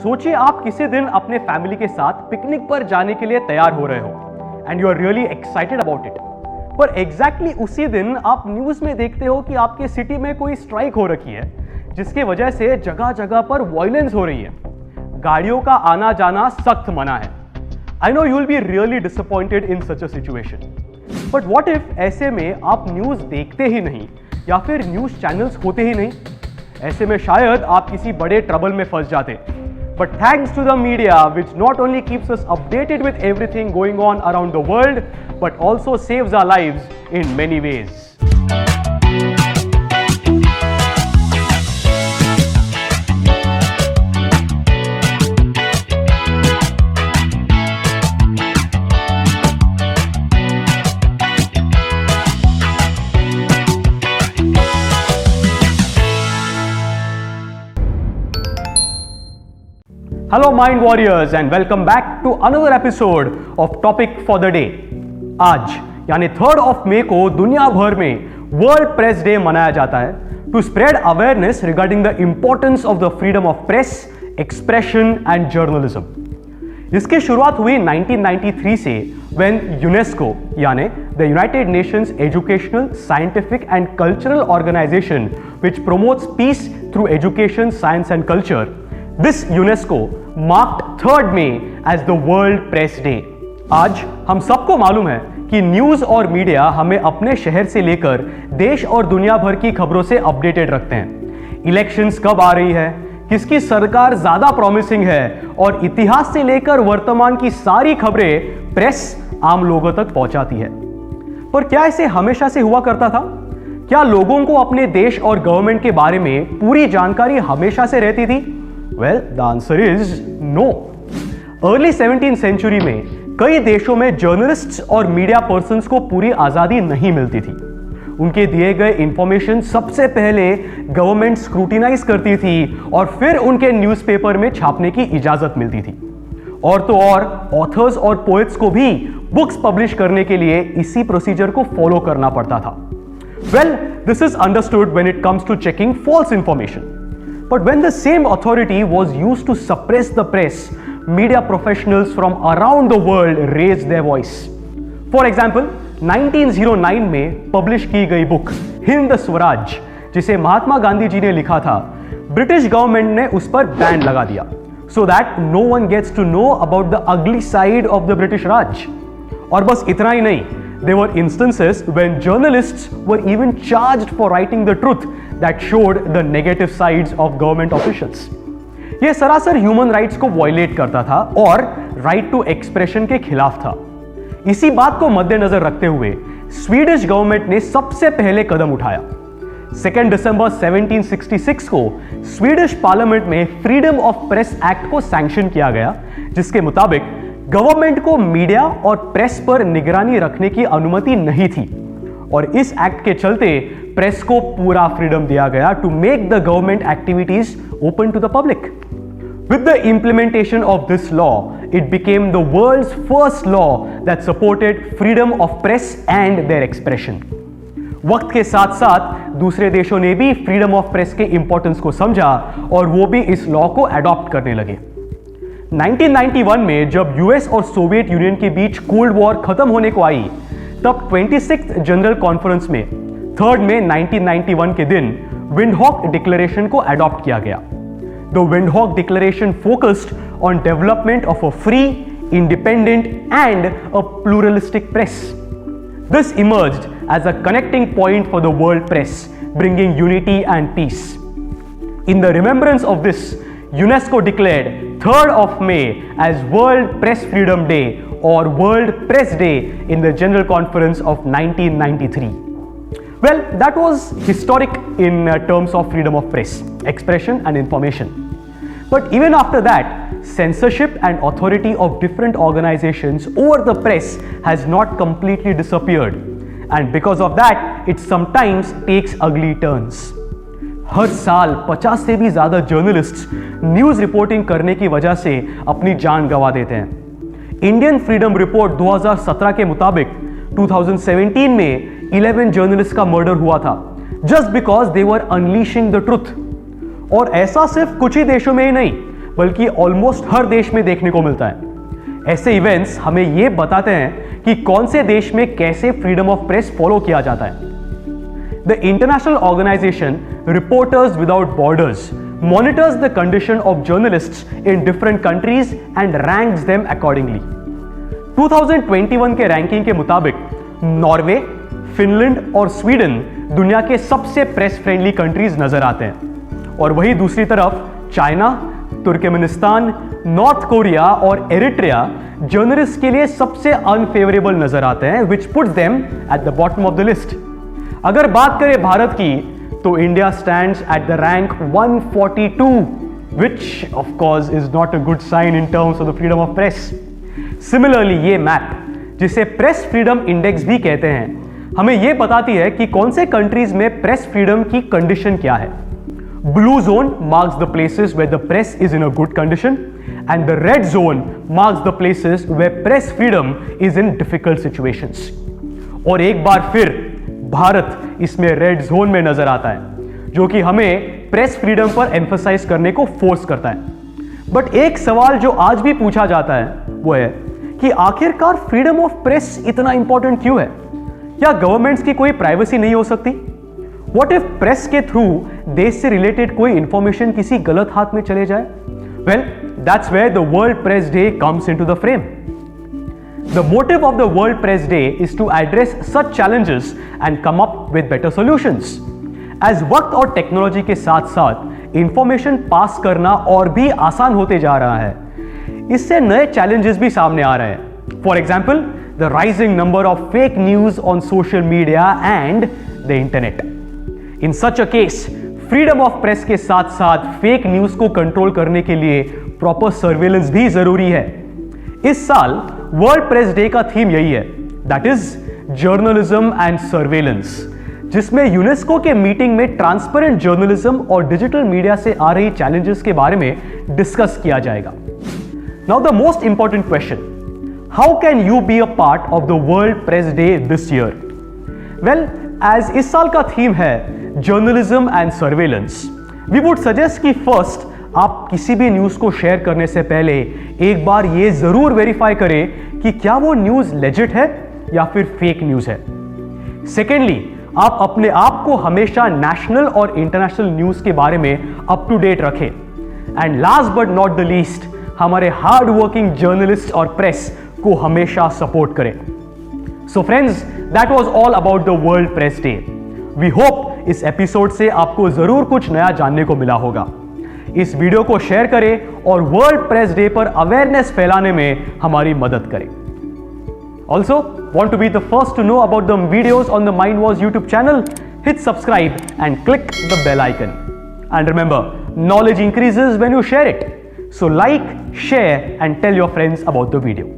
सोचिए आप किसी दिन अपने फैमिली के साथ पिकनिक पर जाने के लिए तैयार हो रहे हो and you are really excited about it, पर एग्जैक्टली उसी दिन आप न्यूज में देखते हो कि आपके सिटी में कोई स्ट्राइक हो रखी है जिसकी वजह से जगह जगह पर वायलेंस हो रही है, गाड़ियों का आना जाना सख्त मना है। I know you will be really disappointed in such a situation, but what if ऐसे में आप न्यूज देखते ही नहीं या फिर न्यूज चैनल्स होते ही नहीं? ऐसे में शायद आप किसी बड़े ट्रबल में फंस जाते। But thanks to the media, which not only keeps us updated with everything going on around the world, but also saves our lives in many ways. Hello Mind Warriors and welcome back to another episode of Topic for the Day. आज यानी 3rd of May को दुनिया भर में world press day मनाया जाता है to spread awareness regarding the importance of the freedom of press, expression and journalism. इसकी शुरुआत हुई 1993 से व्हेन यूनेस्को यानी the United Nations Educational, Scientific and Cultural Organization which promotes peace through education, science and culture, This UNESCO marked 3rd May as the World Press Day. आज हम सबको मालूम है कि न्यूज और मीडिया हमें अपने शहर से लेकर देश और दुनिया भर की खबरों से अपडेटेड रखते हैं। इलेक्शंस कब आ रही है, किसकी सरकार ज्यादा प्रॉमिसिंग है और इतिहास से लेकर वर्तमान की सारी खबरें प्रेस आम लोगों तक पहुंचाती है। पर क्या ऐसे हमेशा से हुआ करता था? क्या लोगों को अपने देश और गवर्नमेंट के बारे में पूरी जानकारी हमेशा से रहती थी? Well, the answer is no. Early 17th century में कई देशों में जर्नलिस्ट्स और मीडिया पर्सन्स को पूरी आजादी नहीं मिलती थी। उनके दिए गए इंफॉर्मेशन सबसे पहले गवर्नमेंट स्क्रूटिनाइज करती थी और फिर उनके न्यूज़पेपर में छापने की इजाजत मिलती थी। और तो और ऑथर्स और पोएट्स को भी बुक्स पब्लिश करने के लिए इसी प्रोसीजर को फॉलो करना पड़ता था। Well, this is understood when it comes to checking false information. But when the same authority was used to suppress the press, media professionals from around the world raised their voice. For example, 1909 में publish की गई book Hind Swaraj, जिसे महात्मा गांधी जी ने लिखा था, British government ने उस पर बैन लगा दिया so that no one gets to know about the ugly side of the British Raj. और बस इतना ही नहीं, there were instances when journalists were even charged for writing the truth that showed the negative sides of government officials. यह सरासर human rights को violet करता था और राइट टू एक्सप्रेशन के खिलाफ था। इसी बात को मद्देनजर रखते हुए स्वीडिश गवर्नमेंट ने सबसे पहले कदम उठाया। 2 दिसंबर 1766 को स्वीडिश पार्लियामेंट में फ्रीडम ऑफ प्रेस एक्ट को सैंक्शन किया गया, जिसके मुताबिक गवर्नमेंट को मीडिया और प्रेस पर निगरानी रखने की अनुमति नहीं थी और इस एक्ट के चलते प्रेस को पूरा फ्रीडम दिया गया to make the government activities open to the public. With the implementation of this law, it became the world's first law that supported freedom of press and their expression. वक्त के साथ साथ दूसरे देशों ने भी फ्रीडम ऑफ प्रेस के importance को समझा और वो भी इस लॉ को अडॉप्ट करने लगे। 1991 में जब यूएस और सोवियत यूनियन के बीच कोल्ड वॉर खत्म होने को आई, तब 26th जनरल कॉन्फ्रेंस में 3rd मई 1991 के दिन विंडहॉक डिक्लेरेशन को अडॉप्ट किया गया। The Windhoek declaration focused on development of a free, independent and a pluralistic press. This emerged as a connecting point for the world press, bringing unity and peace. In the remembrance of this, UNESCO declared 3rd of May as World Press Freedom Day or World Press Day in the General Conference of 1993. Well, that was historic in terms of freedom of press, expression and information. But even after that, censorship and authority of different organizations over the press has not completely disappeared. And because of that, it sometimes takes ugly turns. हर साल 50 से भी ज्यादा journalists news reporting करने की वजह से अपनी जान गंवा देते हैं। इंडियन फ्रीडम रिपोर्ट 2017 के मुताबिक 2017 में 11 जर्नलिस्ट का मर्डर हुआ था just because they were unleashing the truth. और ऐसा सिर्फ कुछ ही देशों में ही नहीं बल्कि ऑलमोस्ट हर देश में देखने को मिलता है। ऐसे इवेंट्स हमें यह बताते हैं कि कौन से देश में कैसे फ्रीडम ऑफ प्रेस फॉलो किया जाता है। The international organisation reporters without borders monitors the condition of journalists in different countries and ranks them accordingly. 2021 के रैंकिंग के मुताबिक नॉर्वे, फिनलैंड और स्वीडन दुनिया के सबसे प्रेस फ्रेंडली कंट्रीज नजर आते हैं, और वहीं दूसरी तरफ चाइना, तुर्कमेनिस्तान, नॉर्थ कोरिया और एरिट्रिया जर्नलिस्ट के लिए सबसे अनफेवरेबल नजर आते हैं, which puts them at the bottom of the list. अगर बात करें भारत की, तो India stands at the rank 142, which of course is not a good sign in terms of the freedom of press. Similarly, ये map, जिसे press freedom index भी कहते हैं, हमें यह बताती है कि कौन से कंट्रीज में प्रेस फ्रीडम की कंडीशन क्या है। Blue zone marks the places where the press is in a good condition, and the red zone marks the places where press freedom is in difficult situations. और एक बार फिर भारत इसमें red zone में नजर आता है, जो कि हमें प्रेस फ्रीडम पर एम्फसाइज करने को फोर्स करता है। बट एक सवाल जो आज भी पूछा जाता है वो है कि आखिरकार फ्रीडम ऑफ प्रेस इतना इंपॉर्टेंट क्यों है? क्या गवर्नमेंट्स की कोई प्राइवेसी नहीं हो सकती? व्हाट इफ प्रेस के थ्रू देश से रिलेटेड कोई इंफॉर्मेशन किसी गलत हाथ में चले जाए? Well, that's where the world press day comes into the frame. The motive of the World Press Day is to address such challenges and come up with better solutions. As वक्त और technology के साथ साथ information pass करना और भी आसान होते जा रहा है, इससे नए चैलेंजेस भी सामने आ रहे हैं. For example, the rising number of fake news on social media and the internet. In such a case, freedom of press के साथ साथ फेक न्यूज को कंट्रोल करने के लिए प्रॉपर सर्वेलेंस भी जरूरी है. इस साल वर्ल्ड प्रेस डे का थीम यही है, that is journalism and surveillance, जिसमें यूनेस्को के मीटिंग में ट्रांसपेरेंट जर्नलिज्म और डिजिटल मीडिया से आ रही चैलेंजेस के बारे में डिस्कस किया जाएगा. Now the most important question, how can you be a part of the world press day this year? Well, as इस साल का थीम है journalism and surveillance, we would suggest कि फर्स्ट आप किसी भी न्यूज को शेयर करने से पहले एक बार यह जरूर वेरीफाई करें कि क्या वो न्यूज लेजिट है या फिर फेक न्यूज है. सेकेंडली, आप अपने आप को हमेशा नेशनल और इंटरनेशनल न्यूज के बारे में अप टू डेट रखें. And last but not the least, हमारे हार्ड वर्किंग जर्नलिस्ट और प्रेस को हमेशा सपोर्ट करें. So friends, that was all about the world press day. We hope इस एपिसोड से आपको जरूर कुछ नया जानने को मिला होगा. इस वीडियो को शेयर करें और वर्ल्ड प्रेस डे पर अवेयरनेस फैलाने में हमारी मदद करें. Also, want to be the first to know about the videos on the Mind Wars YouTube channel? Hit subscribe and click the bell icon. And remember, knowledge increases when you share it. So like, share and tell your friends about the video.